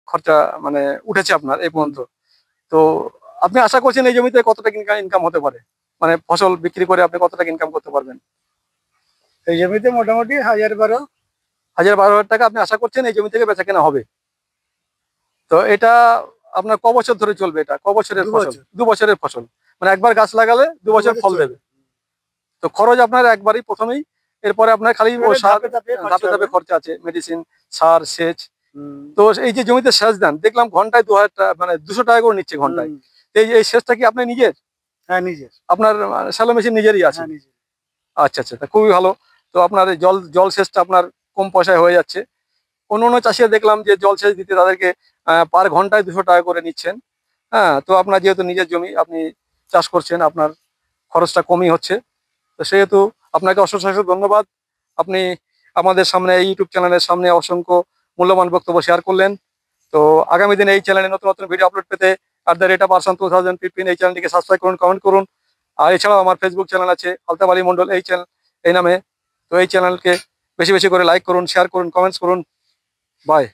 খরচা মানে উঠেছে আপনার এই পর্যন্ত। তো আপনি আশা করছেন এই জমিতে কত টাকা ইনকাম হতে পারে, মানে ফসল বিক্রি করে আপনি কত টাকা ইনকাম করতে পারবেন? এই জমিতে মোটামুটি 1012। 1000-12,000 টাকা আপনি আশা করছেন এই জমি থেকে বেচা কেনা হবে। তো এটা আপনার ক বছর ধরে চলবে, এটা ক বছরের 2 ফসল? বছর। 2 বছরের ফসল, মানে একবার গাছ লাগালে 2 বছর 2 বছর ফল চলবে। দেবে। তো খরচ আপনার একবারই প্রথমেই, এরপরে আপনার খালি ও এবারে সার, ধাপে ধাপে খরচা ধাপে ধাপে হবে। খরচা আছে, মেডিসিন, সার, সেচ। হুম। তো এই যে জমিতে সেচ দেন, দেখলাম ঘন্টায় 2000 টাকা, মানে 200 টাকা করে নিচ্ছে ঘন্টায়। হুম। তো এই সেচটা কি আপনি নিজের, হ্যাঁ, নিজের। আপনার শ্যালো মেশিন নিজেরই আছে? হ্যাঁ, নিজের। আচ্ছা আচ্ছা, তা খুবই ভালো। তো আপনার এই জল সেচটা আপনার কম পয়সায় হয়ে যাচ্ছে। অন্য অন্য চাষিরা দেখলাম যে জল সেচ দিতে তাদেরকে পার ঘন্টায় 200 টাকা করে নিচ্ছেন। হ্যাঁ, তো আপনার যেহেতু নিজের জমি, আপনি চাষ করছেন, আপনার খরচটা কমই হচ্ছে। তো সেহেতু আপনাকে অশেষ ধন্যবাদ। আপনি আমাদের সামনে এই ইউটিউব চ্যানেলের সামনে অসংখ্য মূল্যবান বক্তব্য শেয়ার করলেন। তো আগামী দিনে এই চ্যানেলে নতুন নতুন ভিডিও আপলোড পেতে @arsan2015 এই চ্যানেলটিকে সাবস্ক্রাইব করুন, কমেন্ট করুন। আর এছাড়াও আমার ফেসবুক চ্যানেল আছে আলতাফ আলী মন্ডল এই নামে। তো এই চ্যানেলকে বেশি বেশি করে লাইক করুন, শেয়ার করুন, কমেন্টস করুন। বাই।